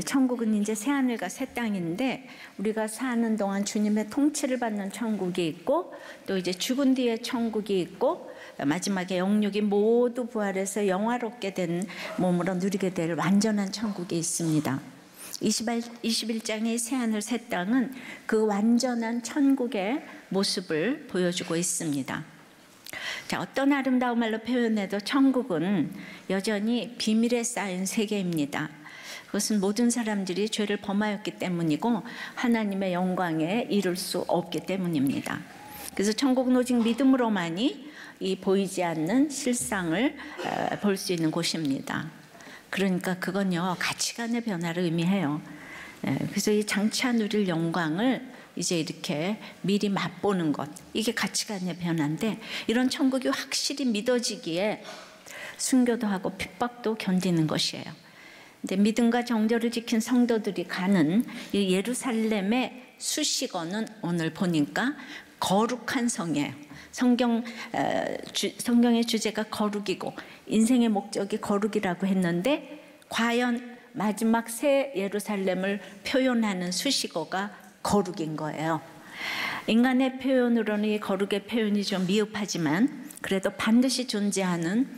천국은 이제 새하늘과 새 땅인데 우리가 사는 동안 주님의 통치를 받는 천국이 있고 또 이제 죽은 뒤에 천국이 있고 마지막에 영육이 모두 부활해서 영화롭게 된 몸으로 누리게 될 완전한 천국이 있습니다. 21장의 새하늘 새 땅은 그 완전한 천국의 모습을 보여주고 있습니다. 자, 어떤 아름다운 말로 표현해도 천국은 여전히 비밀에 쌓인 세계입니다. 그것은 모든 사람들이 죄를 범하였기 때문이고 하나님의 영광에 이룰 수 없기 때문입니다. 그래서 천국은 오직 믿음으로만이 이 보이지 않는 실상을 볼 수 있는 곳입니다. 그러니까 그건요, 가치관의 변화를 의미해요. 그래서 이 장차 누릴 영광을 이제 이렇게 미리 맛보는 것, 이게 가치관의 변화인데 이런 천국이 확실히 믿어지기에 순교도 하고 핍박도 견디는 것이에요. 근데 믿음과 정절을 지킨 성도들이 가는 이 예루살렘의 수식어는 오늘 보니까 거룩한 성이에요. 성경의 주제가 거룩이고 인생의 목적이 거룩이라고 했는데 과연 마지막 새 예루살렘을 표현하는 수식어가 거룩인 거예요. 인간의 표현으로는 이 거룩의 표현이 좀 미흡하지만 그래도 반드시 존재하는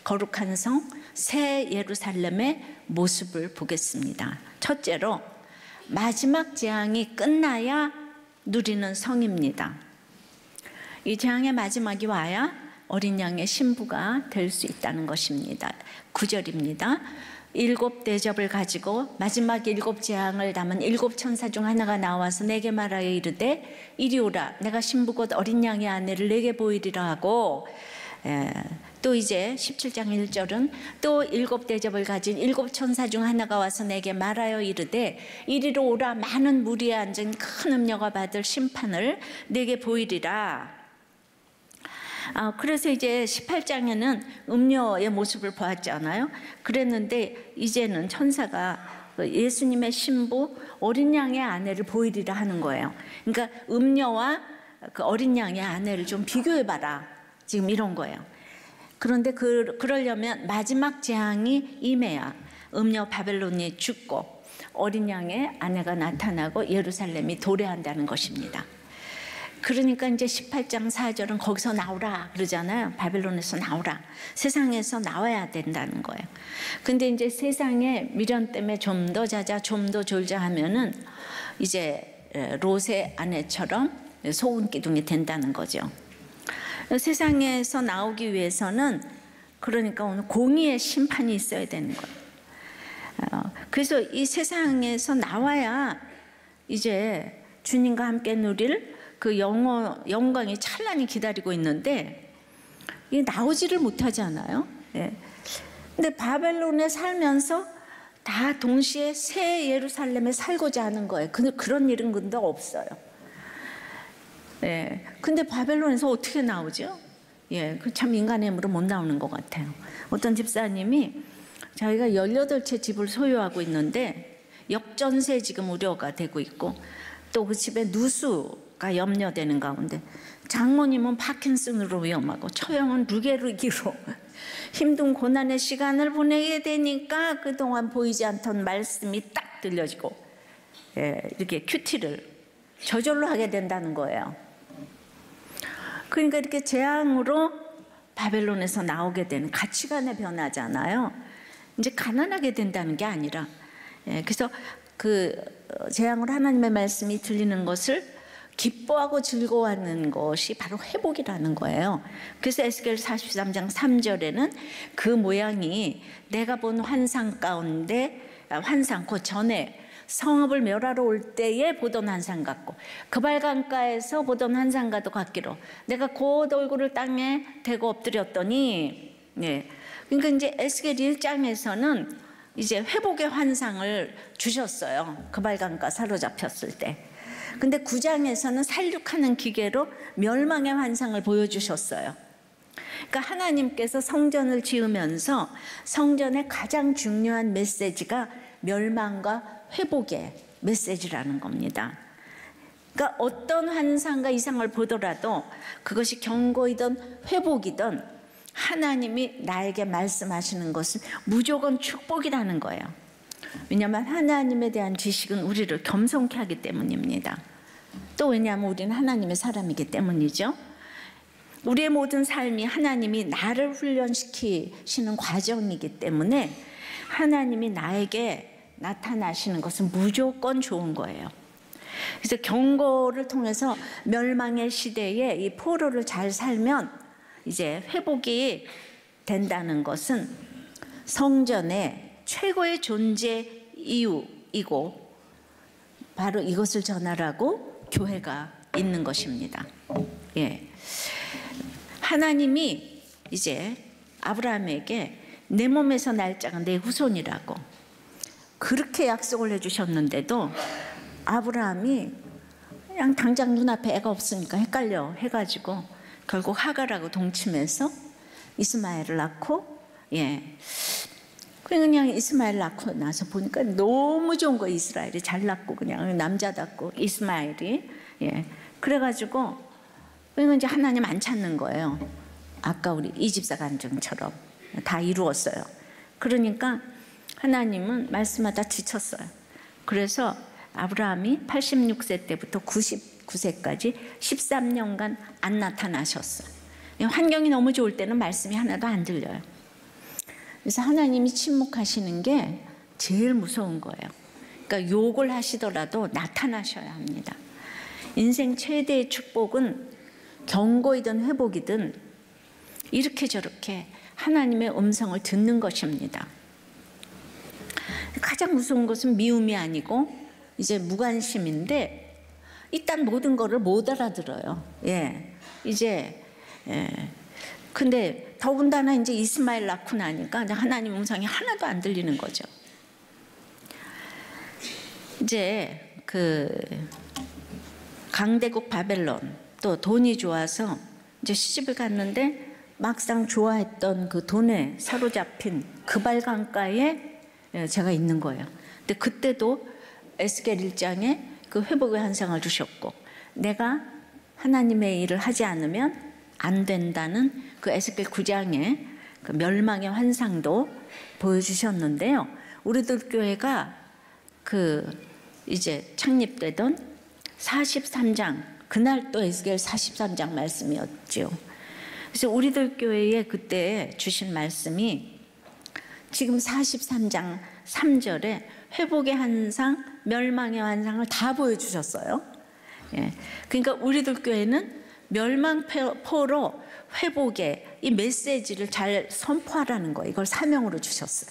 거룩한 성, 새 예루살렘의 모습을 보겠습니다. 첫째로 마지막 재앙이 끝나야 누리는 성입니다. 이 재앙의 마지막이 와야 어린 양의 신부가 될 수 있다는 것입니다. 9절입니다. 7 대접을 가지고 마지막 7 재앙을 담은 7 천사 중 하나가 나와서 내게 말하여 이르되 이리 오라 내가 신부 곧 어린 양의 아내를 내게 보이리라 하고 또 이제 17장 1절은 또 7 대접을 가진 7 천사 중 하나가 와서 내게 말하여 이르되 이리로 오라 많은 무리에 앉은 큰 음녀가 받을 심판을 내게 보이리라. 그래서 이제 18장에는 음녀의 모습을 보았잖아요. 그랬는데 이제는 천사가 예수님의 신부 어린 양의 아내를 보이리라 하는 거예요. 그러니까 음녀와 그 어린 양의 아내를 좀 비교해봐라. 지금 이런 거예요. 그런데 그러려면 마지막 재앙이 임해야 음녀 바벨론이 죽고 어린 양의 아내가 나타나고 예루살렘이 도래한다는 것입니다. 그러니까 이제 18장 4절은 거기서 나오라 그러잖아요. 바벨론에서 나오라. 세상에서 나와야 된다는 거예요. 근데 이제 세상의 미련 때문에 좀 더 자자 좀 더 졸자 하면은 이제 롯의 아내처럼 소금 기둥이 된다는 거죠. 세상에서 나오기 위해서는 그러니까 오늘 공의의 심판이 있어야 되는 거예요. 그래서 이 세상에서 나와야 이제 주님과 함께 누릴 그 영광이 찬란히 기다리고 있는데 이게 나오지를 못하잖아요. 근데 바벨론에 살면서 다 동시에 새 예루살렘에 살고자 하는 거예요. 근데 그런 일은 근데 없어요. 근데 바벨론에서 어떻게 나오죠? 그 참 인간의 힘으로 못 나오는 것 같아요. 어떤 집사님이 자기가 18채 집을 소유하고 있는데 역전세 지금 우려가 되고 있고 또 그 집에 누수가 염려되는 가운데 장모님은 파킨슨으로 위험하고 처형은 루게르기로 힘든 고난의 시간을 보내게 되니까 그동안 보이지 않던 말씀이 딱 들려지고 이렇게 큐티를 저절로 하게 된다는 거예요. 그러니까 이렇게 재앙으로 바벨론에서 나오게 되는 가치관의 변화잖아요. 이제 가난하게 된다는 게 아니라 그래서 그 재앙으로 하나님의 말씀이 들리는 것을 기뻐하고 즐거워하는 것이 바로 회복이라는 거예요. 그래서 에스겔 43장 3절에는 그 모양이 내가 본 환상 가운데 환상 그 전에 성읍을 멸하러 올 때에 보던 환상 같고 그발강가에서 보던 환상과도 같기로 내가 곧 얼굴을 땅에 대고 엎드렸더니 그러니까 이제 에스겔 1장에서는 이제 회복의 환상을 주셨어요. 그발강가 사로잡혔을 때. 근데 9장에서는 살육하는 기계로 멸망의 환상을 보여주셨어요. 그러니까 하나님께서 성전을 지으면서 성전의 가장 중요한 메시지가 멸망과 회복의 메시지라는 겁니다. 그러니까 어떤 환상과 이상을 보더라도 그것이 경고이든 회복이든 하나님이 나에게 말씀하시는 것은 무조건 축복이라는 거예요. 왜냐하면 하나님에 대한 지식은 우리를 겸손케 하기 때문입니다. 또 왜냐하면 우리는 하나님의 사람이기 때문이죠. 우리의 모든 삶이 하나님이 나를 훈련시키시는 과정이기 때문에 하나님이 나에게 나타나시는 것은 무조건 좋은 거예요. 그래서 경고를 통해서 멸망의 시대에 이 포로를 잘 살면 이제 회복이 된다는 것은 성전의 최고의 존재 이유이고 바로 이것을 전하라고 교회가 있는 것입니다. 예. 하나님이 이제 아브라함에게 내 몸에서 날 자가 내 후손이라고 그렇게 약속을 해주셨는데도 아브라함이 그냥 당장 눈앞에 애가 없으니까 헷갈려 해가지고 결국 하갈하고 동침해서 이스마엘을 낳고, 예, 그냥 이스마엘 낳고 나서 보니까 너무 좋은 거, 이스라엘이 잘 낳고 그냥 남자답고 이스마엘이, 예, 그래가지고 그러니까 이제 하나님 안 찾는 거예요. 아까 우리 이집사 간증처럼 다 이루었어요. 그러니까 하나님은 말씀하다 지쳤어요. 그래서 아브라함이 86세 때부터 99세까지 13년간 안 나타나셨어요. 환경이 너무 좋을 때는 말씀이 하나도 안 들려요. 그래서 하나님이 침묵하시는 게 제일 무서운 거예요. 그러니까 욕을 하시더라도 나타나셔야 합니다. 인생 최대의 축복은 경고이든 회복이든 이렇게 저렇게 하나님의 음성을 듣는 것입니다. 가장 무서운 것은 미움이 아니고 이제 무관심인데 일단 모든 거를 못 알아들어요. 예, 이제 근데 더군다나 이제 이스마엘 낳고 나니까 하나님 음성이 하나도 안 들리는 거죠. 이제 그 강대국 바벨론 또 돈이 좋아서 이제 시집을 갔는데 막상 좋아했던 그 돈에 사로잡힌 그발 강가에 제가 있는 거예요. 근데 그때도 에스겔 1장에 그 회복의 환상을 주셨고 내가 하나님의 일을 하지 않으면 안 된다는 그 에스겔 9장의 그 멸망의 환상도 보여주셨는데요. 우리들 교회가 그 이제 창립되던 43장 그날 또 에스겔 43장 말씀이었죠. 그래서 우리들 교회에 그때 주신 말씀이 지금 43장 3절에 회복의 환상, 멸망의 환상을 다 보여주셨어요. 예. 그러니까 우리들 교회는 멸망포로 회복의 이 메시지를 잘 선포하라는 거예요. 이걸 사명으로 주셨어요.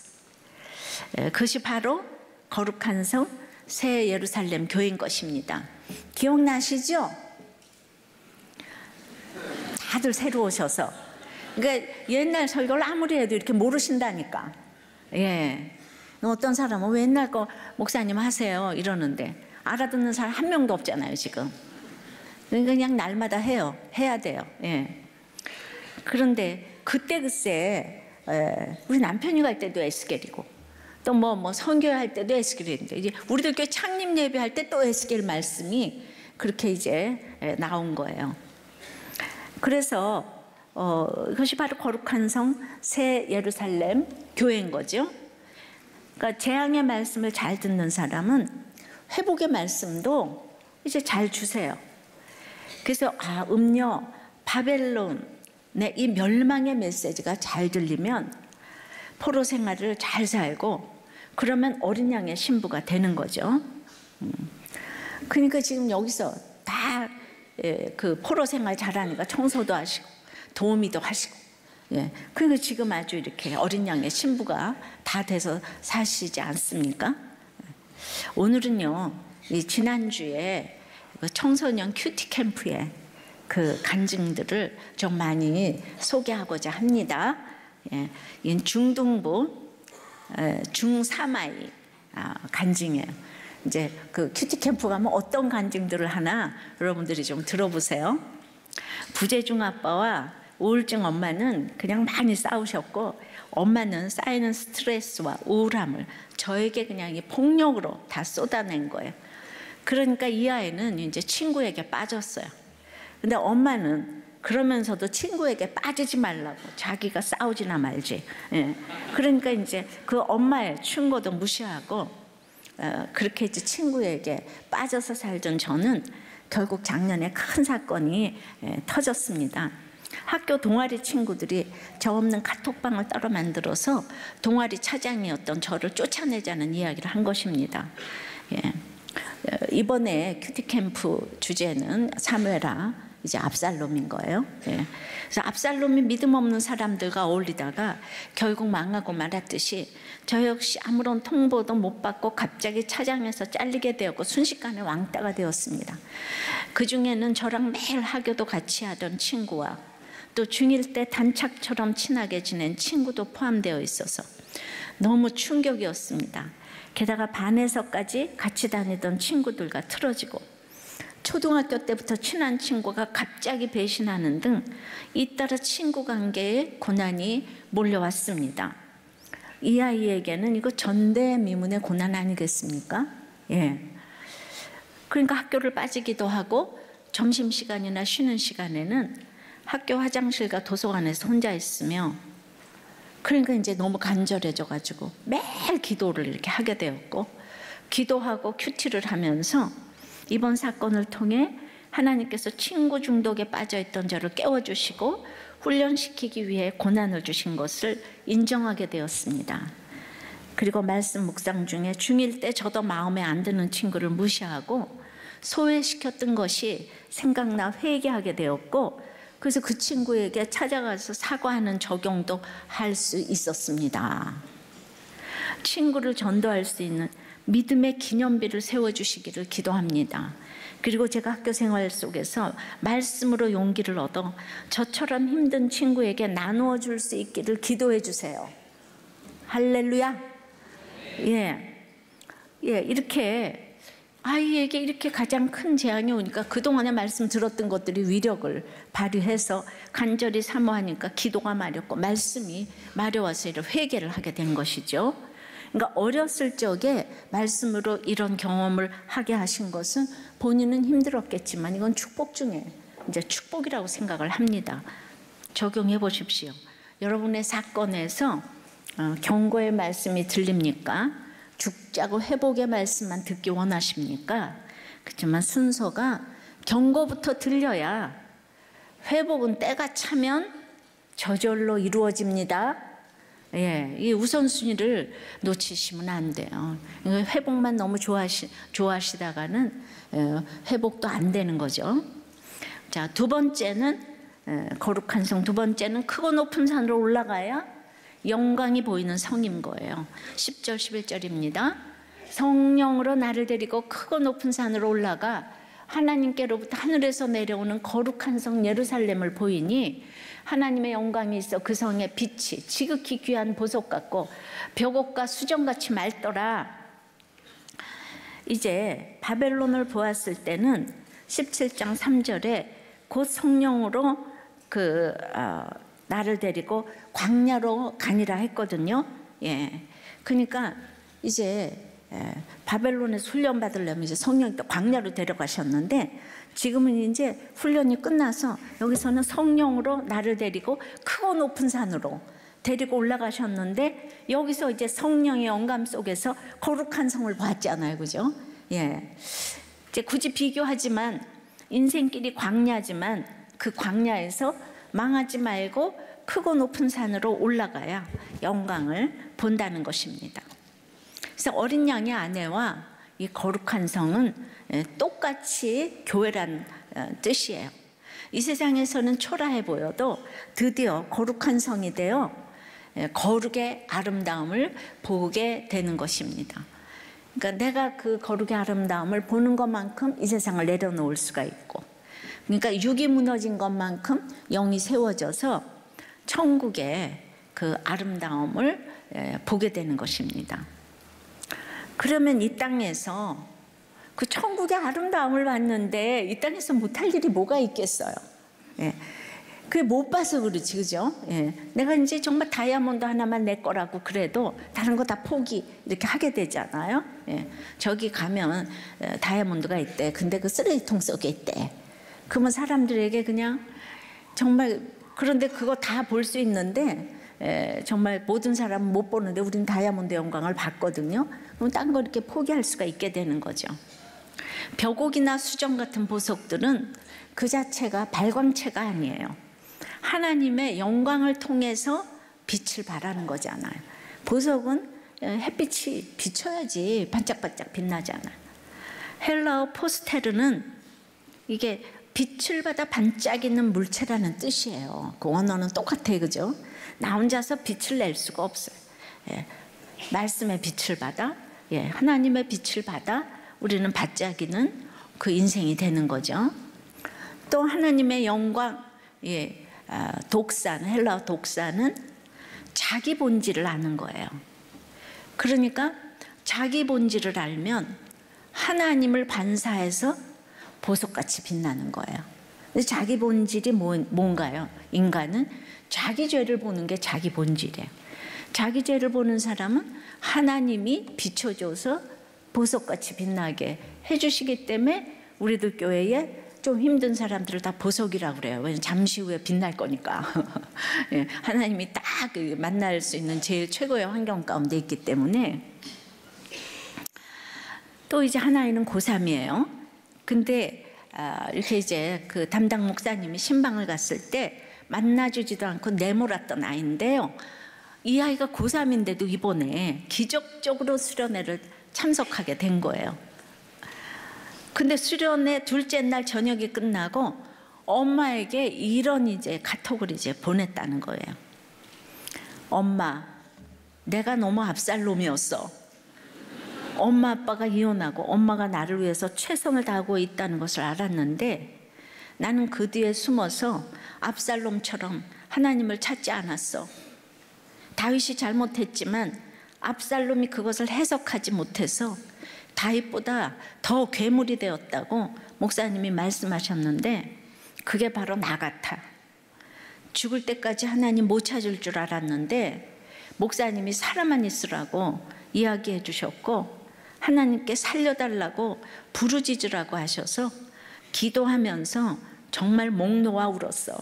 예. 그것이 바로 거룩한 성 새 예루살렘 교회인 것입니다. 기억나시죠? 다들 새로 오셔서 그러니까 옛날 설교를 아무리 해도 이렇게 모르신다니까. 예. 어떤 사람은 왜 옛날 거 목사님 하세요 이러는데 알아듣는 사람 한 명도 없잖아요 지금. 그냥 날마다 해야 돼요. 예. 그런데 그때 글쎄 우리 남편이 갈 때도 에스겔이고 또 뭐 선교할 때도 에스겔인데 이제 우리들 교회 창립 예배할 때 또 에스겔 말씀이 그렇게 이제 나온 거예요. 그래서 그것이 바로 거룩한 성 새 예루살렘 교회인 거죠. 그러니까 재앙의 말씀을 잘 듣는 사람은 회복의 말씀도 이제 잘 주세요. 그래서 음녀 바벨론의 이 멸망의 메시지가 잘 들리면 포로 생활을 잘 살고 그러면 어린 양의 신부가 되는 거죠. 그러니까 지금 여기서 다 그 포로 생활 잘하니까 청소도 하시고 도우미도 하시고, 예, 그리고 지금 아주 이렇게 어린 양의 신부가 다 돼서 사시지 않습니까? 오늘은요, 이 지난주에 그 청소년 큐티 캠프의 그 간증들을 좀 많이 소개하고자 합니다. 예, 이 중등부 중3아이 간증이에요. 이제 그 큐티 캠프 가면 어떤 간증들을 하나 여러분들이 좀 들어보세요. 부재중 아빠와 우울증 엄마는 그냥 많이 싸우셨고 엄마는 쌓이는 스트레스와 우울함을 저에게 그냥 이 폭력으로 다 쏟아낸 거예요. 그러니까 이 아이는 이제 친구에게 빠졌어요. 근데 엄마는 그러면서도 친구에게 빠지지 말라고, 자기가 싸우지나 말지. 예. 그러니까 이제 그 엄마의 충고도 무시하고 그렇게 이제 친구에게 빠져서 살던 저는 결국 작년에 큰 사건이 터졌습니다. 학교 동아리 친구들이 저 없는 카톡방을 따로 만들어서 동아리 차장이었던 저를 쫓아내자는 이야기를 한 것입니다. 예. 이번에 큐티캠프 주제는 사무엘아, 이제 압살롬인 거예요. 예. 그래서 압살롬이 믿음 없는 사람들과 어울리다가 결국 망하고 말았듯이 저 역시 아무런 통보도 못 받고 갑자기 차장에서 잘리게 되었고 순식간에 왕따가 되었습니다. 그 중에는 저랑 매일 학교도 같이 하던 친구와 또 중1 때 단짝처럼 친하게 지낸 친구도 포함되어 있어서 너무 충격이었습니다. 게다가 반에서까지 같이 다니던 친구들과 틀어지고 초등학교 때부터 친한 친구가 갑자기 배신하는 등 잇따라 친구 관계에 고난이 몰려왔습니다. 이 아이에게는 이거 전대미문의 고난 아니겠습니까? 예. 그러니까 학교를 빠지기도 하고 점심시간이나 쉬는 시간에는 학교 화장실과 도서관에서 혼자 있으며, 그러니까 이제 너무 간절해져 가지고 매일 기도를 이렇게 하게 되었고, 기도하고 큐티를 하면서 이번 사건을 통해 하나님께서 친구 중독에 빠져있던 저를 깨워주시고 훈련시키기 위해 고난을 주신 것을 인정하게 되었습니다. 그리고 말씀 묵상 중에 중1 때 저도 마음에 안 드는 친구를 무시하고 소외시켰던 것이 생각나 회개하게 되었고, 그래서 그 친구에게 찾아가서 사과하는 적용도 할 수 있었습니다. 친구를 전도할 수 있는 믿음의 기념비를 세워주시기를 기도합니다. 그리고 제가 학교 생활 속에서 말씀으로 용기를 얻어 저처럼 힘든 친구에게 나누어 줄 수 있기를 기도해 주세요. 할렐루야. 예, 이렇게 아이에게 이렇게 가장 큰 재앙이 오니까 그동안에 말씀 들었던 것들이 위력을 발휘해서 간절히 사모하니까 기도가 마렵고 말씀이 마려워서 이런 회개를 하게 된 것이죠. 그러니까 어렸을 적에 말씀으로 이런 경험을 하게 하신 것은 본인은 힘들었겠지만 이건 축복 중에 이제 축복이라고 생각을 합니다. 적용해 보십시오. 여러분의 사건에서 경고의 말씀이 들립니까? 죽자고 회복의 말씀만 듣기 원하십니까? 그렇지만 순서가 경고부터 들려야 회복은 때가 차면 저절로 이루어집니다. 예, 이 우선순위를 놓치시면 안 돼요. 회복만 너무 좋아하시다가는 회복도 안 되는 거죠. 자, 두 번째는 거룩한 성, 두 번째는 크고 높은 산으로 올라가야 영광이 보이는 성인 거예요. 10절 11절입니다. 성령으로 나를 데리고 크고 높은 산으로 올라가 하나님께로부터 하늘에서 내려오는 거룩한 성 예루살렘을 보이니 하나님의 영광이 있어 그 성의 빛이 지극히 귀한 보석 같고 벽옥과 수정같이 맑더라. 이제 바벨론을 보았을 때는 17장 3절에 곧 성령으로 나를 데리고 광야로 가니라 했거든요. 예, 그러니까 이제 바벨론에서 훈련 받으려면 이제 성령이 또 광야로 데려가셨는데 지금은 이제 훈련이 끝나서 여기서는 성령으로 나를 데리고 크고 높은 산으로 데리고 올라가셨는데 여기서 이제 성령의 영감 속에서 거룩한 성을 봤잖아요, 그죠? 예, 이제 굳이 비교하지만 인생길이 광야지만 그 광야에서 망하지 말고 크고 높은 산으로 올라가야 영광을 본다는 것입니다. 그래서 어린 양의 아내와 이 거룩한 성은 똑같이 교회란 뜻이에요. 이 세상에서는 초라해 보여도 드디어 거룩한 성이 되어 거룩의 아름다움을 보게 되는 것입니다. 그러니까 내가 그 거룩의 아름다움을 보는 것만큼 이 세상을 내려놓을 수가 있고, 그러니까 육이 무너진 것만큼 영이 세워져서 천국의 그 아름다움을 보게 되는 것입니다. 그러면 이 땅에서 그 천국의 아름다움을 봤는데 이 땅에서 못할 일이 뭐가 있겠어요? 예. 그게 못 봐서 그렇지, 그죠? 예. 내가 이제 정말 다이아몬드 하나만 내 거라고 그래도 다른 거 다 포기 이렇게 하게 되잖아요. 예. 저기 가면 다이아몬드가 있대. 근데 그 쓰레기통 속에 있대. 그러면 사람들에게 그냥 정말 그런데 그거 다 볼 수 있는데 정말 모든 사람은 못 보는데 우린 다이아몬드 영광을 봤거든요. 그럼 딴 거 이렇게 포기할 수가 있게 되는 거죠. 벼곡이나 수정 같은 보석들은 그 자체가 발광체가 아니에요. 하나님의 영광을 통해서 빛을 발하는 거잖아요. 보석은 햇빛이 비춰야지 반짝반짝 빛나잖아요. 헬라어 포스테르는 이게 빛을 받아 반짝이는 물체라는 뜻이에요. 그 원어는 똑같아요, 그죠? 나 혼자서 빛을 낼 수가 없어요. 말씀의 빛을 받아, 하나님의 빛을 받아 우리는 반짝이는 그 인생이 되는 거죠. 또 하나님의 영광, 독산, 헬라어 독산은 자기 본질을 아는 거예요. 그러니까 자기 본질을 알면 하나님을 반사해서 보석같이 빛나는 거예요. 근데 자기 본질이 뭔가요? 인간은 자기 죄를 보는 게 자기 본질이에요. 자기 죄를 보는 사람은 하나님이 비춰줘서 보석같이 빛나게 해주시기 때문에 우리들 교회에 좀 힘든 사람들을 다 보석이라고 그래요. 왜냐면 잠시 후에 빛날 거니까. 하나님이 딱 만날 수 있는 제일 최고의 환경 가운데 있기 때문에. 또 이제 하나이는 고3이에요. 근데 이렇게 이제 그 담당 목사님이 신방을 갔을 때 만나주지도 않고 내몰았던 아이인데요. 이 아이가 고3인데도 이번에 기적적으로 수련회를 참석하게 된 거예요. 근데 수련회 둘째 날 저녁이 끝나고 엄마에게 이런 이제 카톡을 이제 보냈다는 거예요. 엄마, 내가 너무 압살롬이었어. 엄마 아빠가 이혼하고 엄마가 나를 위해서 최선을 다하고 있다는 것을 알았는데 나는 그 뒤에 숨어서 압살롬처럼 하나님을 찾지 않았어. 다윗이 잘못했지만 압살롬이 그것을 해석하지 못해서 다윗보다 더 괴물이 되었다고 목사님이 말씀하셨는데 그게 바로 나 같아. 죽을 때까지 하나님 못 찾을 줄 알았는데 목사님이 살아만 있으라고 이야기해 주셨고 하나님께 살려달라고 부르짖으라고 하셔서 기도하면서 정말 목 놓아 울었어.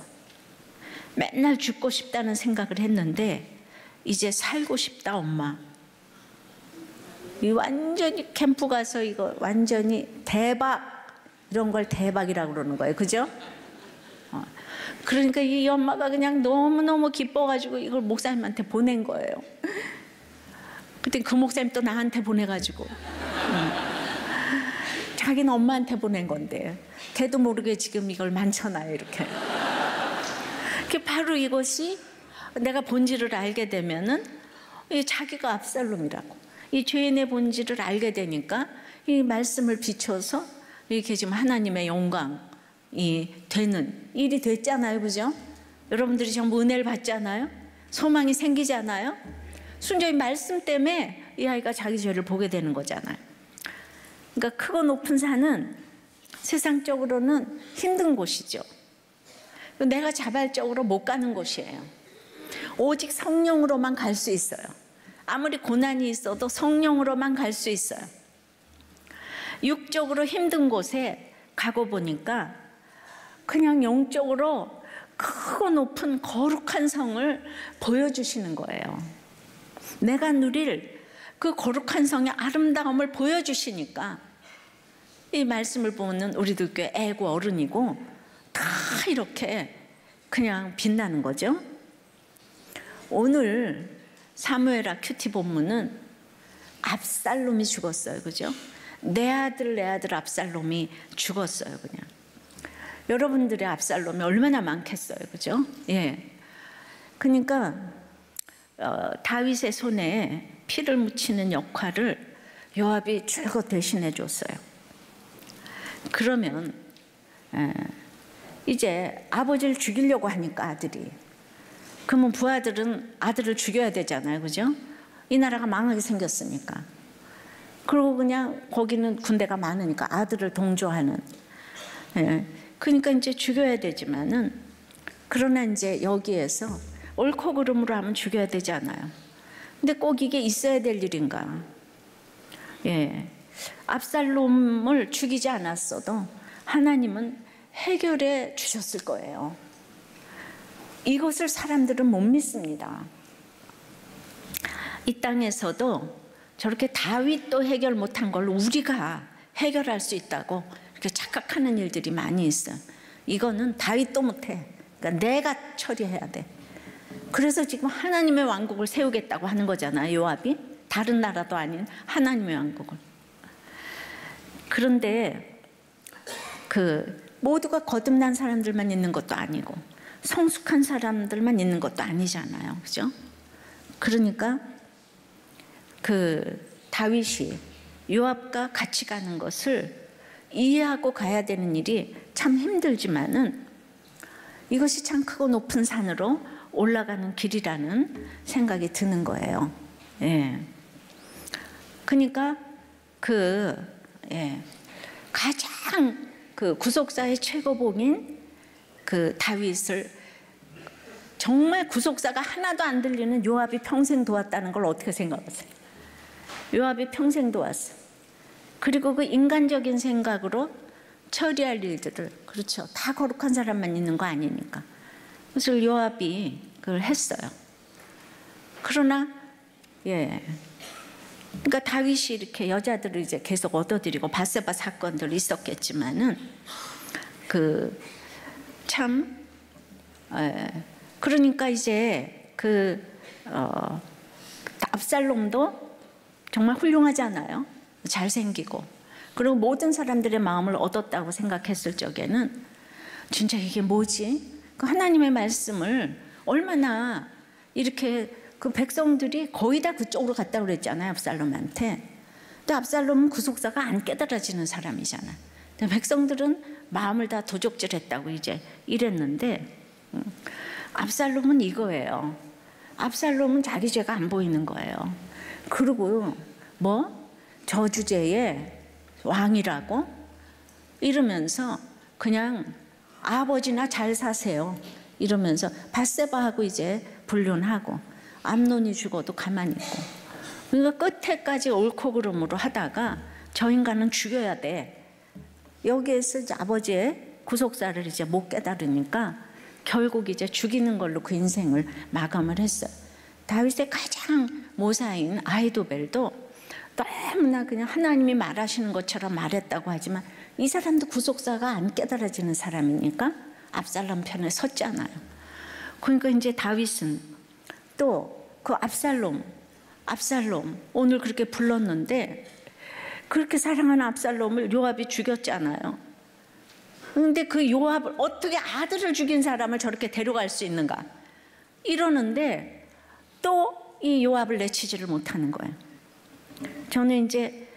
맨날 죽고 싶다는 생각을 했는데 이제 살고 싶다 엄마. 이 완전히 캠프 가서 이거 완전히 대박, 이런 걸 대박이라고 그러는 거예요. 그죠? 그러니까 이 엄마가 그냥 너무너무 기뻐가지고 이걸 목사님한테 보낸 거예요. 그때 그 목사님 또 나한테 보내가지고 자기는 엄마한테 보낸 건데 걔도 모르게 지금 이걸 많잖아요. 이렇게 바로 이것이 내가 본질을 알게 되면은 자기가 압살롬이라고 이 죄인의 본질을 알게 되니까 이 말씀을 비춰서 이렇게 지금 하나님의 영광이 되는 일이 됐잖아요. 그죠? 여러분들이 전부 은혜를 받잖아요. 소망이 생기잖아요. 순전히 말씀 때문에 이 아이가 자기 죄를 보게 되는 거잖아요. 그러니까 크고 높은 산은 세상적으로는 힘든 곳이죠. 내가 자발적으로 못 가는 곳이에요. 오직 성령으로만 갈 수 있어요. 아무리 고난이 있어도 성령으로만 갈 수 있어요. 육적으로 힘든 곳에 가고 보니까 그냥 영적으로 크고 높은 거룩한 성을 보여주시는 거예요. 내가 누릴 그 거룩한 성의 아름다움을 보여주시니까 이 말씀을 보면 우리들 교회 애고 어른이고 다 이렇게 그냥 빛나는 거죠. 오늘 사무엘하 큐티 본문은 압살롬이 죽었어요. 그죠? 내 아들 압살롬이 죽었어요. 그냥 여러분들의 압살롬이 얼마나 많겠어요. 그죠? 예. 그러니까 다윗의 손에 피를 묻히는 역할을 요압이 줄곧 대신해 줬어요. 그러면 이제 아버지를 죽이려고 하니까 아들이, 그러면 부하들은 아들을 죽여야 되잖아요. 그죠? 이 나라가 망하게 생겼으니까. 그리고 그냥 거기는 군대가 많으니까 아들을 동조하는. 그러니까 이제 죽여야 되지만은, 그러나 이제 여기에서 옳고 그름으로 하면 죽여야 되지 않아요. 근데 꼭 이게 있어야 될 일인가? 압살롬을 죽이지 않았어도 하나님은 해결해 주셨을 거예요. 이것을 사람들은 못 믿습니다. 이 땅에서도 저렇게 다윗도 해결 못한 걸 우리가 해결할 수 있다고 이렇게 착각하는 일들이 많이 있어요. 이거는 다윗도 못해. 그러니까 내가 처리해야 돼. 그래서 지금 하나님의 왕국을 세우겠다고 하는 거잖아요, 요압이. 다른 나라도 아닌 하나님의 왕국을. 그런데 모두가 거듭난 사람들만 있는 것도 아니고 성숙한 사람들만 있는 것도 아니잖아요, 그죠? 그러니까 다윗이 요압과 같이 가는 것을 이해하고 가야 되는 일이 참 힘들지만은 이것이 참 크고 높은 산으로 올라가는 길이라는 생각이 드는 거예요. 예. 그러니까 가장 구속사의 최고봉인 다윗을 정말 구속사가 하나도 안 들리는 요압이 평생 도왔다는 걸 어떻게 생각하세요? 요압이 평생 도왔어. 그리고 그 인간적인 생각으로 처리할 일들을, 그렇죠, 다 거룩한 사람만 있는 거 아니니까. 그래서 요압이 그걸 했어요. 그러나 그러니까 다윗이 이렇게 여자들을 이제 계속 얻어들이고 바세바 사건들이 있었겠지만은 그러니까 이제 압살롬도 정말 훌륭하지 않아요? 잘생기고, 그리고 모든 사람들의 마음을 얻었다고 생각했을 적에는 진짜 이게 뭐지? 그 하나님의 말씀을 얼마나 이렇게 그 백성들이 거의 다 그쪽으로 갔다고 그랬잖아요, 압살롬한테. 근데 압살롬은 구속사가 안 깨달아지는 사람이잖아. 근데 백성들은 마음을 다 도적질했다고 이제 이랬는데, 압살롬은 이거예요. 압살롬은 자기 죄가 안 보이는 거예요. 그리고 저주제의 왕이라고 이러면서 그냥 아버지나 잘 사세요 이러면서 바세바하고 이제 불륜하고, 암논이 죽어도 가만히 있고, 그러니까 끝에까지 옳고 그름으로 하다가 저 인간은 죽여야 돼. 여기에서 이제 아버지의 구속사를 이제 못 깨달으니까 결국 이제 죽이는 걸로 그 인생을 마감을 했어요. 다윗의 가장 모사인 아히도벨도 너무나 그냥 하나님이 말하시는 것처럼 말했다고 하지만 이 사람도 구속사가 안 깨달아지는 사람이니까 압살롬 편에 섰잖아요. 그러니까 이제 다윗은 또 그 압살롬 오늘 그렇게 불렀는데, 그렇게 사랑하는 압살롬을 요압이 죽였잖아요. 그런데 그 요압을 어떻게, 아들을 죽인 사람을 저렇게 데려갈 수 있는가 이러는데 또 이 요압을 내치지를 못하는 거예요. 저는 이제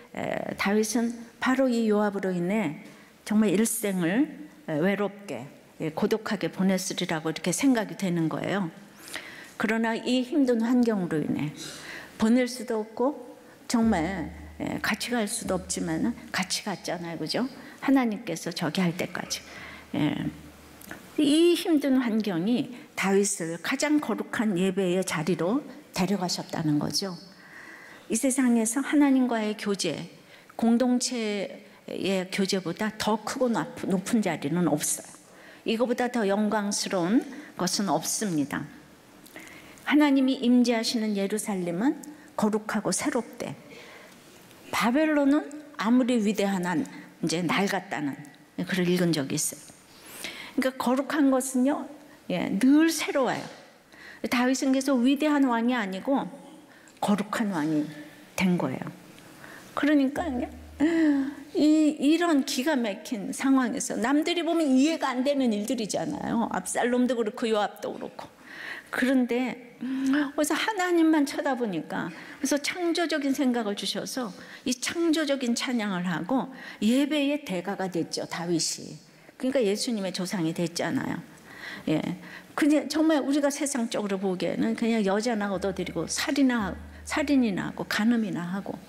다윗은 바로 이 요압으로 인해 정말 일생을 외롭게 고독하게 보냈으리라고 이렇게 생각이 되는 거예요. 그러나 이 힘든 환경으로 인해 보낼 수도 없고 정말 같이 갈 수도 없지만 같이 갔잖아요, 그죠? 하나님께서 저기 할 때까지. 이 힘든 환경이 다윗을 가장 거룩한 예배의 자리로 데려가셨다는 거죠. 이 세상에서 하나님과의 교제, 공동체의 교제보다 더 크고 높은 자리는 없어요. 이거보다 더 영광스러운 것은 없습니다. 하나님이 임재하시는 예루살렘은 거룩하고 새롭대. 바벨론은 아무리 위대한 이제 낡았다는 글을 읽은 적이 있어요. 그러니까 거룩한 것은요, 늘 새로워요. 다윗은 계속 위대한 왕이 아니고 거룩한 왕이 된 거예요. 그러니까 이런 기가 막힌 상황에서 남들이 보면 이해가 안 되는 일들이잖아요. 압살롬도 그렇고 요압도 그렇고. 그런데 그래서 하나님만 쳐다보니까, 그래서 창조적인 생각을 주셔서 이 창조적인 찬양을 하고 예배의 대가가 됐죠, 다윗이. 그러니까 예수님의 조상이 됐잖아요. 그냥 정말 우리가 세상적으로 보기에는 그냥 여자나 얻어들이고 살인이나 하고 간음이나 하고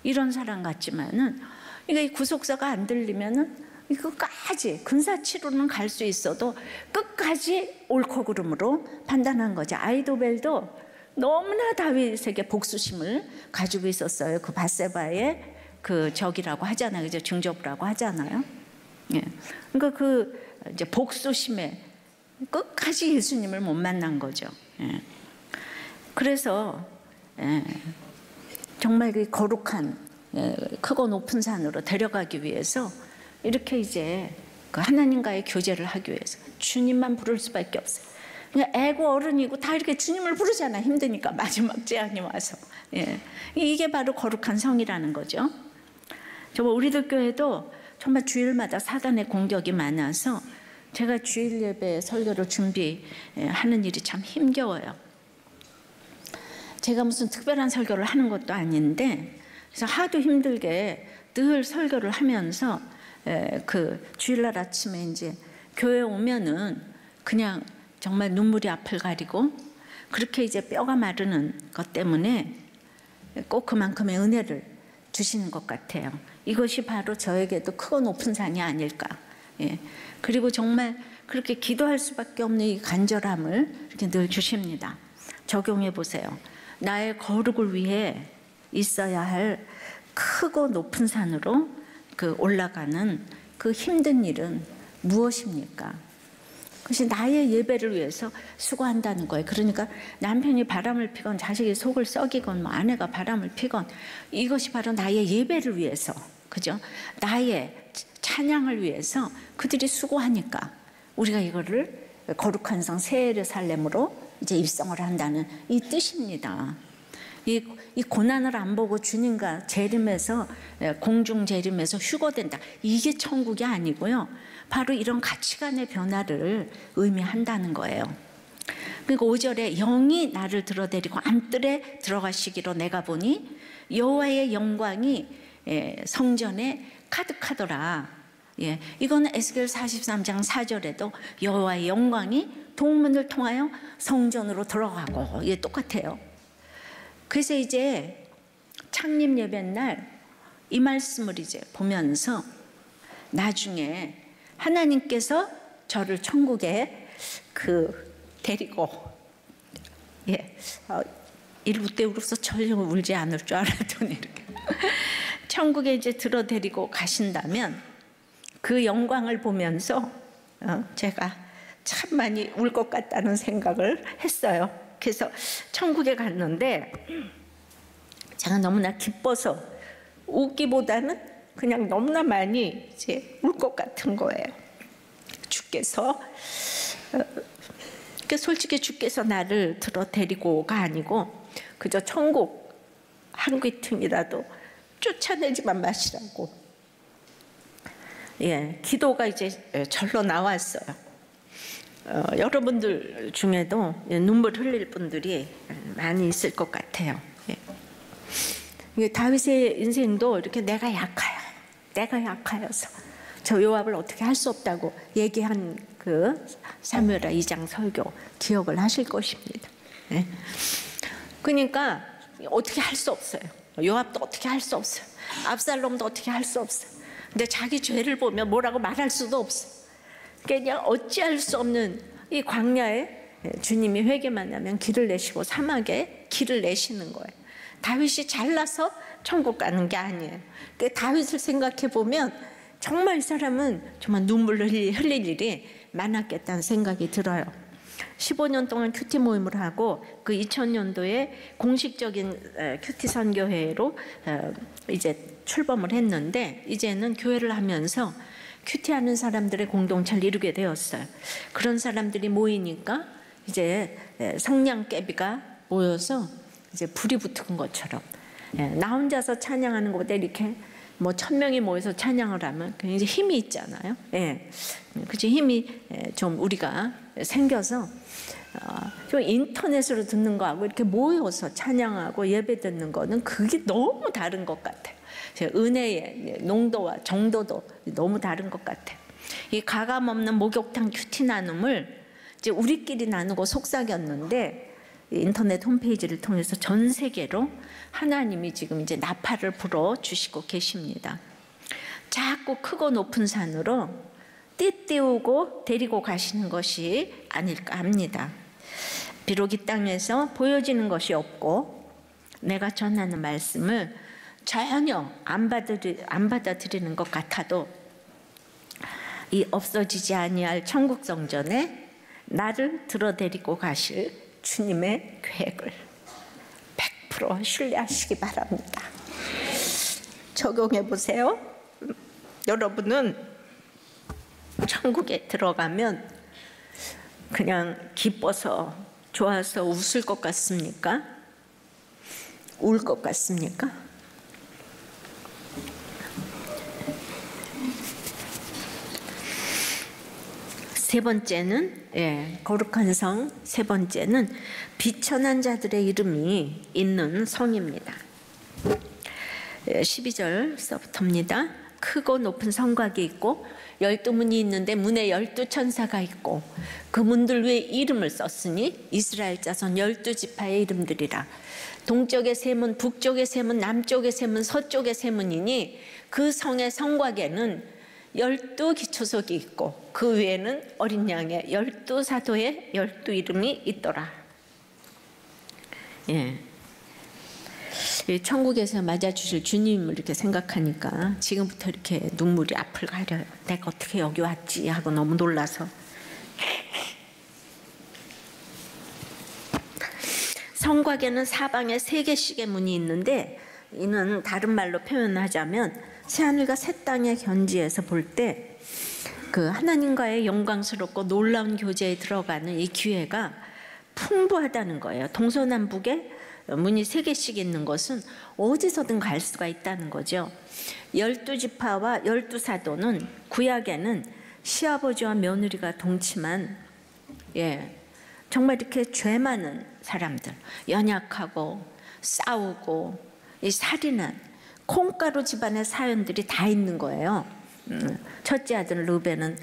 이런 사람 같지만은, 이게 구속사가 안 들리면은 이거까지 근사치로는 갈 수 있어도 끝까지 옳고 그름으로 판단한 거죠. 아히도벨도 너무나 다윗에게 복수심을 가지고 있었어요. 그 바세바의 그 적이라고 하잖아요, 그죠? 증조부라고 하잖아요. 그러니까 그 이제 복수심에 끝까지 예수님을 못 만난 거죠. 예. 그래서 정말 그 거룩한 크고 높은 산으로 데려가기 위해서 이렇게 이제 그 하나님과의 교제를 하기 위해서 주님만 부를 수밖에 없어요. 그러니까 애고 어른이고 다 이렇게 주님을 부르잖아. 힘드니까 마지막 제한이 와서. 이게 바로 거룩한 성이라는 거죠. 정말 우리들 교회도 정말 주일마다 사단의 공격이 많아서 제가 주일 예배 설교를 준비하는 일이 참 힘겨워요. 제가 무슨 특별한 설교를 하는 것도 아닌데, 그래서 하도 힘들게 늘 설교를 하면서 그 주일날 아침에 이제 교회 오면은 그냥 정말 눈물이 앞을 가리고 그렇게 이제 뼈가 마르는 것 때문에 꼭 그만큼의 은혜를 주시는 것 같아요. 이것이 바로 저에게도 크고 높은 산이 아닐까. 그리고 정말 그렇게 기도할 수밖에 없는 이 간절함을 이렇게 늘 주십니다. 적용해 보세요. 나의 거룩을 위해 있어야 할 크고 높은 산으로 그 올라가는 그 힘든 일은 무엇입니까? 그것이 나의 예배를 위해서 수고한다는 거예요. 그러니까 남편이 바람을 피건 자식이 속을 썩이건 뭐 아내가 바람을 피건 이것이 바로 나의 예배를 위해서, 그죠? 나의 찬양을 위해서 그들이 수고하니까 우리가 이거를 거룩한 성 새 예루살렘으로 이제 입성을 한다는 이 뜻입니다. 이 고난을 안 보고 주님과 재림해서 공중 재림해서 휴거된다. 이게 천국이 아니고요. 바로 이런 가치관의 변화를 의미한다는 거예요. 그러니까 5절에 영이 나를 들어데리고 안뜰에 들어가시기로 내가 보니 여호와의 영광이 성전에 가득하더라. 이거는 에스겔 43장 4절에도 여호와의 영광이 동문을 통하여 성전으로 들어가고 이게 똑같아요. 그래서 이제 창립 예배 날 이 말씀을 이제 보면서 나중에 하나님께서 저를 천국에 데리고 일부 때 울어서 전혀 울지 않을 줄 알았더니 이렇게 천국에 이제 데리고 가신다면 그 영광을 보면서 제가 참 많이 울 것 같다는 생각을 했어요. 그래서 천국에 갔는데 제가 너무나 기뻐서 웃기보다는 그냥 너무나 많이 이제 울 것 같은 거예요. 주께서 솔직히 주께서 나를 데리고가 아니고 그저 천국 한 귀퉁이라도 쫓아내지만 마시라고 기도가 이제 절로 나왔어요. 여러분들 중에도 눈물 흘릴 분들이 많이 있을 것 같아요. 다윗의 인생도 이렇게 내가 약하여서 저 요압을 어떻게 할 수 없다고 얘기한 그 사무엘하 2장 설교 기억을 하실 것입니다. 그러니까 어떻게 할 수 없어요. 요압도 어떻게 할 수 없어요. 압살롬도 어떻게 할 수 없어요. 근데 자기 죄를 보면 뭐라고 말할 수도 없어. 그냥 어찌할 수 없는 이 광야에 주님이 회개만 하면 길을 내시고 사막에 길을 내시는 거예요. 다윗이 잘나서 천국 가는 게 아니에요. 다윗을 생각해 보면 정말 이 사람은 정말 눈물을 흘릴 일이 많았겠다는 생각이 들어요. 15년 동안 큐티 모임을 하고 그 2000년도에 공식적인 큐티 선교회로 이제 출범을 했는데 이제는 교회를 하면서 큐티하는 사람들의 공동체를 이루게 되었어요. 그런 사람들이 모이니까 이제 성냥개비가 모여서 이제 불이 붙은 것처럼 나 혼자서 찬양하는 것보다 이렇게 뭐 1000명이 모여서 찬양을 하면 굉장히 힘이 있잖아요. 그치 힘이 좀 우리가 생겨서 좀 인터넷으로 듣는 거하고 이렇게 모여서 찬양하고 예배 듣는 거는 그게 너무 다른 것 같아요. 은혜의 농도와 정도도 너무 다른 것 같아요. 이 가감 없는 목욕탕 큐티 나눔을 이제 우리끼리 나누고 속삭였는데 인터넷 홈페이지를 통해서 전 세계로 하나님이 지금 이제 나팔을 불어 주시고 계십니다. 자꾸 크고 높은 산으로 띠띠우고 데리고 가시는 것이 아닐까 합니다. 비록 이 땅에서 보여지는 것이 없고 내가 전하는 말씀을 전혀 안 받아들이는 것 같아도 이 없어지지 아니할 천국 성전에 나를 들어데리고 가실 주님의 계획을 100% 신뢰하시기 바랍니다. 적용해 보세요. 여러분은 천국에 들어가면 그냥 기뻐서 좋아서 웃을 것 같습니까? 울 것 같습니까? 세 번째는 거룩한 성, 세 번째는 비천한 자들의 이름이 있는 성입니다. 12절서부터입니다. 크고 높은 성곽이 있고 12문이 있는데 문에 12천사가 있고 그 문들 위에 이름을 썼으니 이스라엘 자손 12지파의 이름들이라. 동쪽의 세 문, 북쪽의 세 문, 남쪽의 세 문, 서쪽의 세 문이니 그 성의 성곽에는 12기초석이 있고 그 위에는 어린 양의 12사도의 12 이름이 있더라. 천국에서 맞아주실 주님을 이렇게 생각하니까 지금부터 이렇게 눈물이 앞을 가려요. 내가 어떻게 여기 왔지 하고 너무 놀라서. 성곽에는 사방에 3개씩의 문이 있는데 이는 다른 말로 표현하자면 새하늘과 새 땅의 견지에서 볼 때 그 하나님과의 영광스럽고 놀라운 교제에 들어가는 이 기회가 풍부하다는 거예요. 동서남북에 문이 3개씩 있는 것은 어디서든 갈 수가 있다는 거죠. 12지파와 12사도는 구약에는 시아버지와 며느리가 동침한 정말 이렇게 죄 많은 사람들, 연약하고 싸우고 이 살인한 콩가루 집안의 사연들이 다 있는 거예요. 첫째 아들 르벤은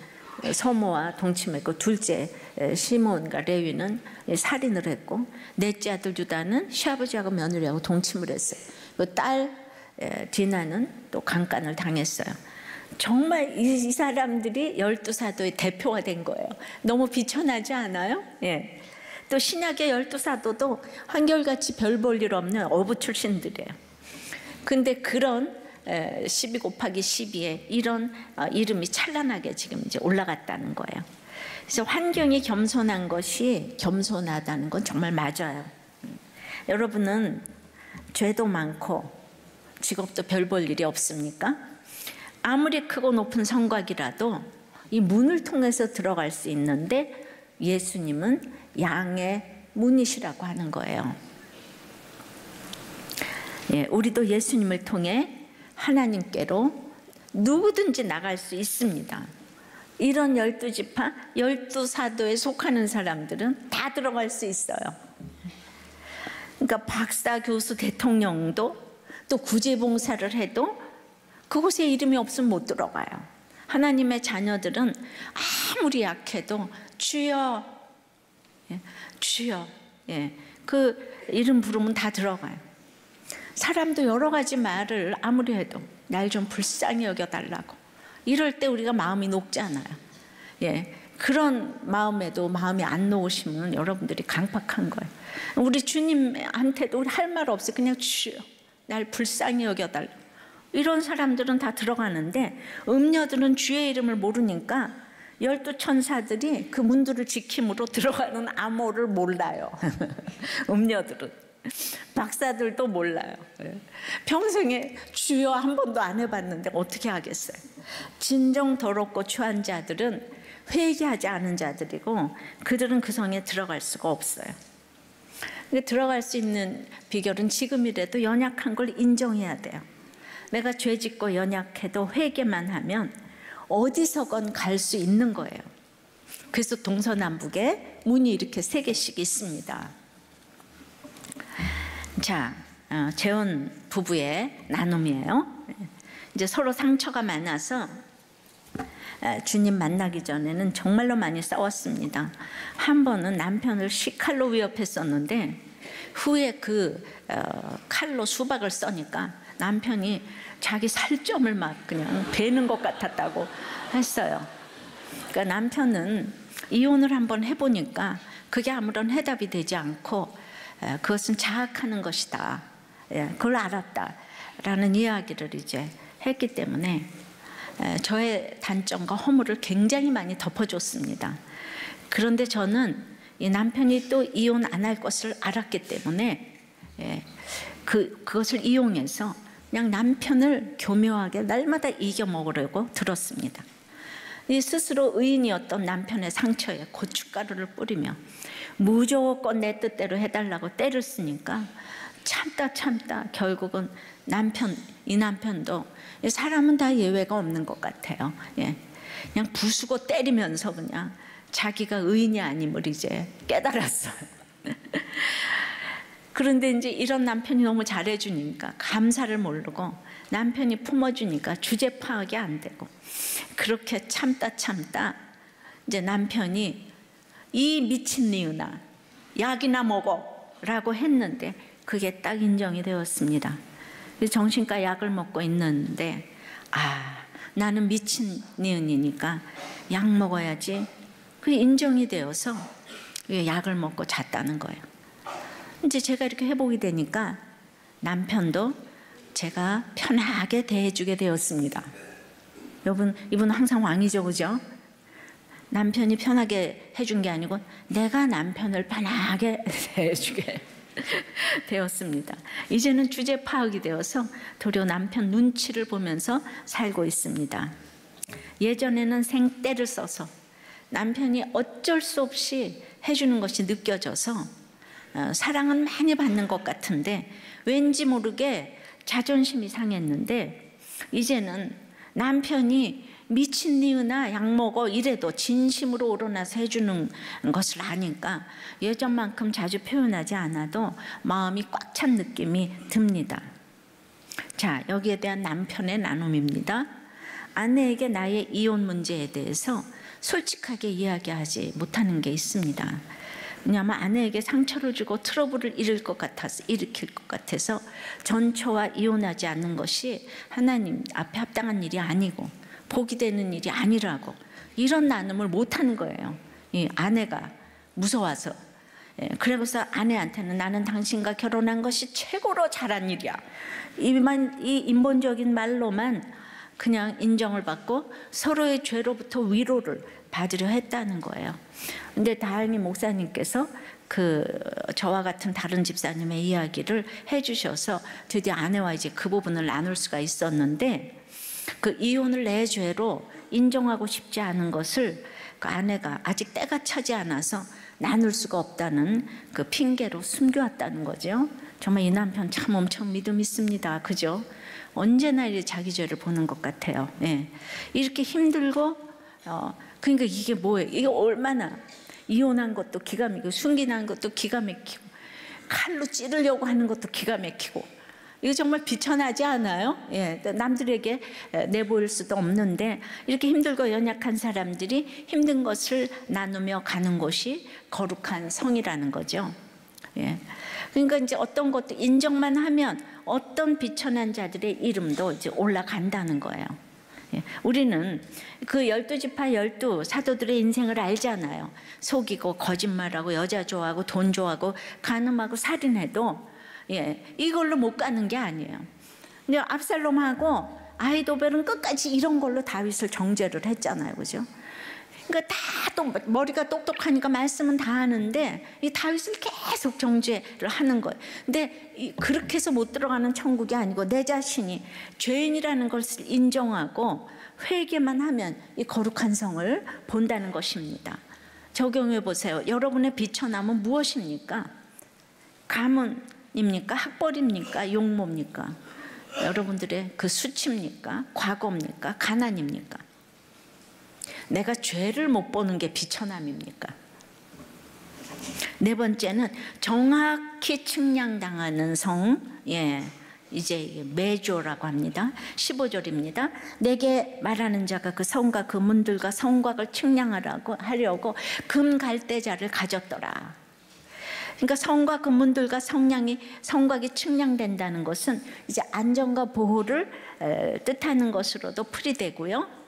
서모와 동침했고 둘째 시몬과 레위는 살인을 했고 넷째 아들 유다는 시아버지하고 며느리하고 동침을 했어요. 그 딸 디나는 또 강간을 당했어요. 정말 이 사람들이 12사도의 대표가 된 거예요. 너무 비천하지 않아요? 또 신약의 12사도도 한결같이 별 볼 일 없는 어부 출신들이에요. 근데 그런 12 곱하기 12에 이런 이름이 찬란하게 지금 이제 올라갔다는 거예요. 그래서 환경이 겸손한 것이 겸손하다는 건 정말 맞아요. 여러분은 죄도 많고 직업도 별 볼 일이 없습니까? 아무리 크고 높은 성곽이라도 이 문을 통해서 들어갈 수 있는데 예수님은 양의 문이시라고 하는 거예요. 우리도 예수님을 통해 하나님께로 누구든지 나갈 수 있습니다. 이런 12지파, 12사도에 속하는 사람들은 다 들어갈 수 있어요. 그러니까 박사, 교수, 대통령도 또 구제봉사를 해도 그곳에 이름이 없으면 못 들어가요. 하나님의 자녀들은 아무리 약해도 주여, 주여, 그 이름 부르면 다 들어가요. 사람도 여러 가지 말을 아무리 해도 날 좀 불쌍히 여겨달라고 이럴 때 우리가 마음이 녹잖아요. 그런 마음에도 마음이 안 놓으시면 여러분들이 강팍한 거예요. 우리 주님한테도 우리 할 말 없어요. 그냥 주여 날 불쌍히 여겨달라고. 이런 사람들은 다 들어가는데 음녀들은 주의 이름을 모르니까 12천사들이 그 문들을 지킴으로 들어가는 암호를 몰라요. 음녀들은. 박사들도 몰라요. 평생에 주여 한 번도 안 해봤는데 어떻게 하겠어요. 진정 더럽고 추한 자들은 회개하지 않은 자들이고 그들은 그 성에 들어갈 수가 없어요. 들어갈 수 있는 비결은 지금이라도 연약한 걸 인정해야 돼요. 내가 죄 짓고 연약해도 회개만 하면 어디서건 갈 수 있는 거예요. 그래서 동서남북에 문이 이렇게 3개씩 있습니다. 자, 재혼 부부의 나눔이에요. 이제 서로 상처가 많아서 주님 만나기 전에는 정말로 많이 싸웠습니다. 한 번은 남편을 식칼로 위협했었는데 후에 그 칼로 수박을 써니까 남편이 자기 살점을 막 그냥 베는 것 같았다고 했어요. 그러니까 남편은 이혼을 한번 해보니까 그게 아무런 해답이 되지 않고 그것은 자학하는 것이다. 그걸 알았다라는 이야기를 이제 했기 때문에 저의 단점과 허물을 굉장히 많이 덮어줬습니다. 그런데 저는 이 남편이 또 이혼 안 할 것을 알았기 때문에 그것을 이용해서 그냥 남편을 교묘하게 날마다 이겨먹으려고 들었습니다. 이 스스로 의인이었던 남편의 상처에 고춧가루를 뿌리며 무조건 내 뜻대로 해달라고 때를 쓰니까 참다 결국은 이 남편도, 사람은 다 예외가 없는 것 같아요. 그냥 부수고 때리면서 그냥 자기가 의인이 아님을 이제 깨달았어요. 그런데 이제 이런 남편이 너무 잘해주니까 감사를 모르고, 남편이 품어주니까 주제 파악이 안 되고, 그렇게 참다 이제 남편이 이 미친 니은아 약이나 먹어 라고 했는데 그게 딱 인정이 되었습니다. 정신과 약을 먹고 있는데 나는 미친 니은이니까 약 먹어야지, 그게 인정이 되어서 약을 먹고 잤다는 거예요. 이제 제가 이렇게 회복이 되니까 남편도 제가 편하게 대해주게 되었습니다. 여러분, 이분은 항상 왕이죠, 그죠? 남편이 편하게 해준 게 아니고 내가 남편을 편하게 대해주게 되었습니다. 이제는 주제 파악이 되어서 도리어 남편 눈치를 보면서 살고 있습니다. 예전에는 생떼를 써서 남편이 어쩔 수 없이 해주는 것이 느껴져서 사랑은 많이 받는 것 같은데 왠지 모르게 자존심이 상했는데, 이제는 남편이 미친 니은아 약 먹어 이래도 진심으로 우러나서 해주는 것을 아니까 예전만큼 자주 표현하지 않아도 마음이 꽉 찬 느낌이 듭니다. 자, 여기에 대한 남편의 나눔입니다. 아내에게 나의 이혼 문제에 대해서 솔직하게 이야기하지 못하는 게 있습니다. 왜냐하면 아내에게 상처를 주고 트러블을 일으킬 것 같아서 전처와 이혼하지 않는 것이 하나님 앞에 합당한 일이 아니고 복이 되는 일이 아니라고, 이런 나눔을 못하는 거예요. 이 아내가 무서워서. 그래서 아내한테는 나는 당신과 결혼한 것이 최고로 잘한 일이야, 이 인본적인 말로만 그냥 인정을 받고 서로의 죄로부터 위로를 받으려 했다는 거예요. 근데 다행히 목사님께서 저와 같은 다른 집사님의 이야기를 해주셔서 드디어 아내와 이제 그 부분을 나눌 수가 있었는데, 그 이혼을 내 죄로 인정하고 싶지 않은 것을 그 아내가 아직 때가 차지 않아서 나눌 수가 없다는 그 핑계로 숨겨왔다는 거죠. 정말 이 남편 참 엄청 믿음 있습니다. 그죠? 언제나 이렇게 자기 죄를 보는 것 같아요. 이렇게 힘들고, 그러니까 이게 뭐예요? 이게 얼마나 이혼한 것도 기가 막히고 순기난 것도 기가 막히고 칼로 찌르려고 하는 것도 기가 막히고, 이거 정말 비천하지 않아요? 남들에게 내보일 수도 없는데 이렇게 힘들고 연약한 사람들이 힘든 것을 나누며 가는 곳이 거룩한 성이라는 거죠. 그러니까 이제 어떤 것도 인정만 하면 어떤 비천한 자들의 이름도 이제 올라간다는 거예요. 우리는 그 12지파 12 사도들의 인생을 알잖아요. 속이고 거짓말하고 여자 좋아하고 돈 좋아하고 간음하고 살인해도 이걸로 못 가는 게 아니에요. 근데 압살롬하고 아히도벨은 끝까지 이런 걸로 다윗을 정죄를 했잖아요, 그죠? 그러니까 다 또 머리가 똑똑하니까 말씀은 다 하는데 이 다윗을 계속 정죄를 하는 거예요. 근데 그렇게 해서 못 들어가는 천국이 아니고 내 자신이 죄인이라는 것을 인정하고 회개만 하면 이 거룩한 성을 본다는 것입니다. 적용해 보세요. 여러분의 비천함은 무엇입니까? 가문입니까? 학벌입니까? 용모입니까? 여러분들의 그 수치입니까? 과거입니까? 가난입니까? 내가 죄를 못 보는 게 비천함입니까? 네 번째는 정확히 측량당하는 성, 이제 매조라고 합니다. 15절입니다. 내게 말하는 자가 그 성과 그 문들과 성곽을 측량하려고 금 갈대자를 가졌더라. 그러니까 성과 그 문들과 성곽이 측량된다는 것은 이제 안전과 보호를 뜻하는 것으로도 풀이되고요.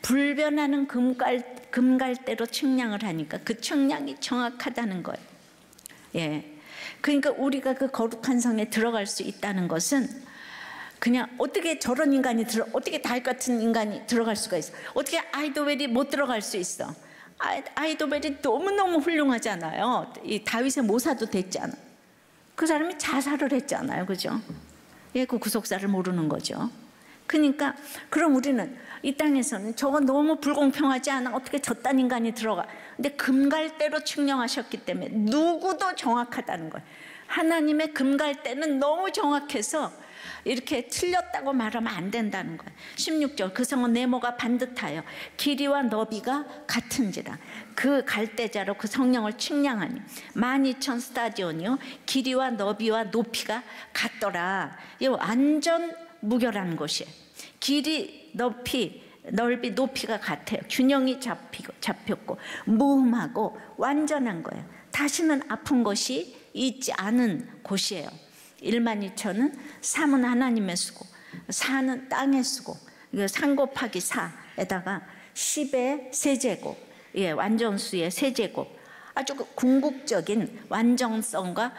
불변하는 금갈대로 측량을 하니까 그 측량이 정확하다는 거예요. 그러니까 우리가 그 거룩한 성에 들어갈 수 있다는 것은 그냥 어떻게 저런 인간이 어떻게 다윗 같은 인간이 들어갈 수가 있어? 어떻게 아히도벨이 못 들어갈 수 있어? 아이도벨이 너무너무 훌륭하잖아요. 이 다윗의 모사도 됐잖아. 그 사람이 자살을 했잖아요. 그죠? 예, 그 구속사를 모르는 거죠. 그러니까 그럼 우리는 이 땅에서는 저거 너무 불공평하지 않아? 어떻게 저딴 인간이 들어가? 근데 금갈대로 측량하셨기 때문에 누구도 정확하다는 거예요. 하나님의 금갈대는 너무 정확해서 이렇게 틀렸다고 말하면 안 된다는 거예요. 16절 그 성은 네모가 반듯하여 길이와 너비가 같은지라 그 갈대자로 그 성령을 측량하니 12,000 스타디온이요 길이와 너비와 높이가 같더라. 이 완전 무결한 곳이에요. 길이, 넓이, 높이가 같아요. 균형이 잡혔고 무음하고 완전한 거예요. 다시는 아픈 것이 있지 않은 곳이에요. 12,000은 3은 하나님의 수고, 4는 땅의 수고, 3 곱하기 4에다가 10의 세제곱, 예, 완전수의 세제곱, 아주 궁극적인 완전성과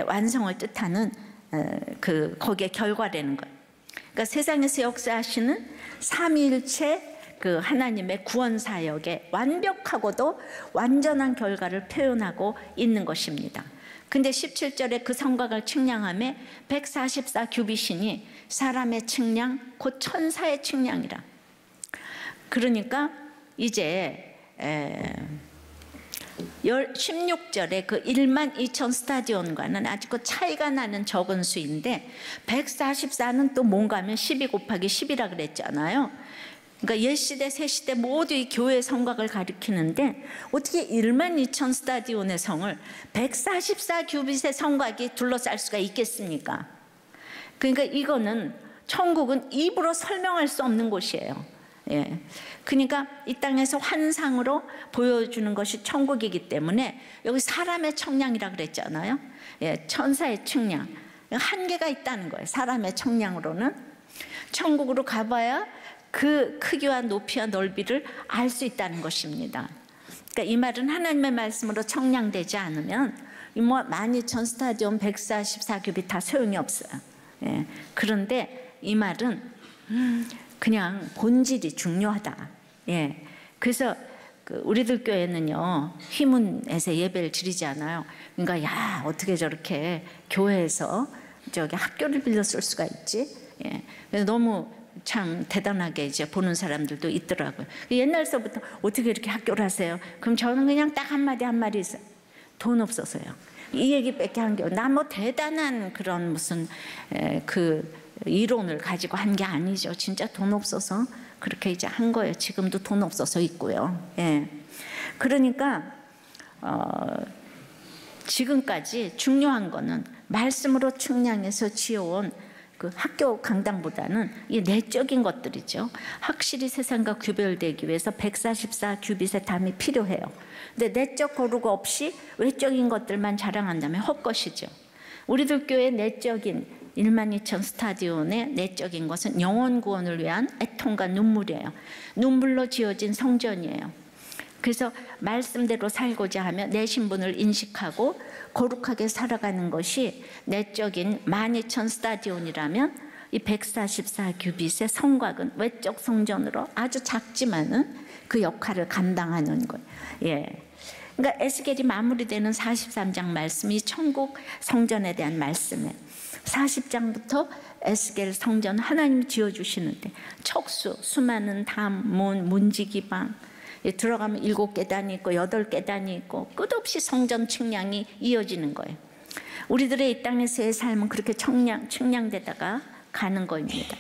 완성을 뜻하는 거기에 결과라는 거예요. 그러니까 세상에서 역사하시는 삼위일체 그 하나님의 구원 사역의 완벽하고도 완전한 결과를 표현하고 있는 것입니다. 근데 17절에 그 성곽을 측량함에 144 규빗이니 사람의 측량 곧 천사의 측량이라. 그러니까 이제 16절에 그 12,000 스타디온과는 아주 그 차이가 나는 적은 수인데 144는 또 뭔가 하면 12 곱하기 10이라 그랬잖아요. 그러니까 옛시대 새시대 모두 이 교회 성곽을 가리키는데 어떻게 12,000 스타디온의 성을 144 규빗의 성곽이 둘러쌀 수가 있겠습니까? 그러니까 이거는 천국은 입으로 설명할 수 없는 곳이에요. 예. 그러니까 이 땅에서 환상으로 보여주는 것이 천국이기 때문에 여기 사람의 청량이라 그랬잖아요. 예, 천사의 측량 한계가 있다는 거예요. 사람의 청량으로는 천국으로 가봐야 그 크기와 높이와 넓이를 알 수 있다는 것입니다. 그러니까 이 말은 하나님의 말씀으로 청량되지 않으면 뭐 12,000 스타디온 144 규빗 다 소용이 없어요. 예. 그런데 이 말은 그냥 본질이 중요하다. 예. 그래서 우리들 교회는요 휘문에서 예배를 드리지 않아요. 그러니까 야 어떻게 저렇게 교회에서 저기 학교를 빌려 쓸 수가 있지? 예. 그래서 너무 참 대단하게 이제 보는 사람들도 있더라고요. 옛날서부터 어떻게 이렇게 학교를 하세요? 그럼 저는 그냥 딱 한마디 있어요. 돈 없어서요. 이 얘기밖에 한 게 나 뭐 대단한 그런 무슨 그 이론을 가지고 한 게 아니죠. 진짜 돈 없어서 그렇게 이제 한 거예요. 지금도 돈 없어서 있고요. 예. 그러니까 지금까지 중요한 거는 말씀으로 측량해서 지어온 그 학교 강당보다는 이 내적인 것들이죠. 확실히 세상과 구별되기 위해서 144 규빗의 담이 필요해요. 근데 내적 거루가 없이 외적인 것들만 자랑한다면 헛것이죠. 우리들 교회 내적인 12,000 스타디온의 내적인 것은 영혼 구원을 위한 애통과 눈물이에요. 눈물로 지어진 성전이에요. 그래서 말씀대로 살고자 하면 내 신분을 인식하고 거룩하게 살아가는 것이 내적인 12,000 스타디온이라면 이 144 규빗의 성곽은 외적 성전으로 아주 작지만은 그 역할을 감당하는 거예요. 예. 그러니까 에스겔이 마무리되는 43장 말씀이 천국 성전에 대한 말씀이에요. 40장부터 에스겔 성전 하나님이 지어주시는데 척수, 수많은 담, 문지기방 들어가면 7계단이 있고 8계단이 있고 끝없이 성전 측량이 이어지는 거예요. 우리들의 이 땅에서의 삶은 그렇게 측량되다가 가는 겁니다.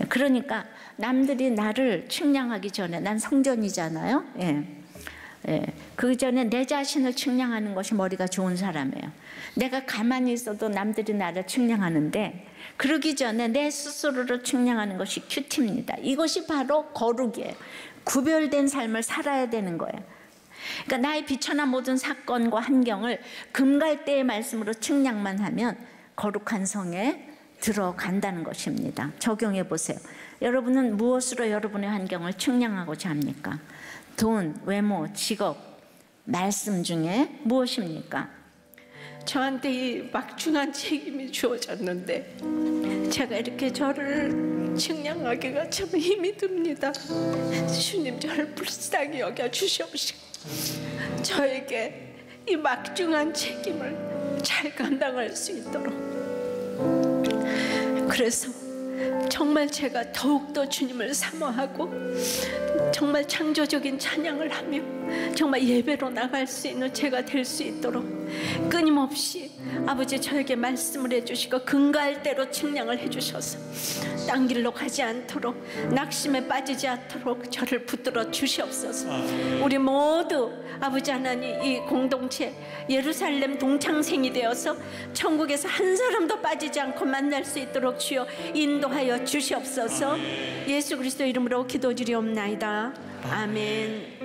그러니까 남들이 나를 측량하기 전에 난 성전이잖아요. 그 전에 내 자신을 측량하는 것이 머리가 좋은 사람이에요. 내가 가만히 있어도 남들이 나를 측량하는데 그러기 전에 내 스스로를 측량하는 것이 큐티입니다. 이것이 바로 거룩이에요. 구별된 삶을 살아야 되는 거예요. 그러니까 나의 비천한 모든 사건과 환경을 금갈대의 말씀으로 측량만 하면 거룩한 성에 들어간다는 것입니다. 적용해 보세요. 여러분은 무엇으로 여러분의 환경을 측량하고자 합니까? 돈, 외모, 직업, 말씀 중에 무엇입니까? 저한테 이 막중한 책임이 주어졌는데 제가 이렇게 저를 측량하기가 참 힘이 듭니다. 주님, 저를 불쌍히 여겨 주시옵시고 저에게 이 막중한 책임을 잘 감당할 수 있도록, 그래서 정말 제가 더욱더 주님을 사모하고 정말 창조적인 찬양을 하며 정말 예배로 나갈 수 있는 제가 될 수 있도록 끊임없이 아버지 저에게 말씀을 해주시고 근거할 대로 측량을 해주셔서 딴 길로 가지 않도록, 낙심에 빠지지 않도록 저를 붙들어 주시옵소서. 우리 모두 아버지 하나님 이 공동체 예루살렘 동창생이 되어서 천국에서 한 사람도 빠지지 않고 만날 수 있도록 주여 인도하여 주시옵소서. 예수 그리스도 이름으로 기도드리옵나이다. 아멘.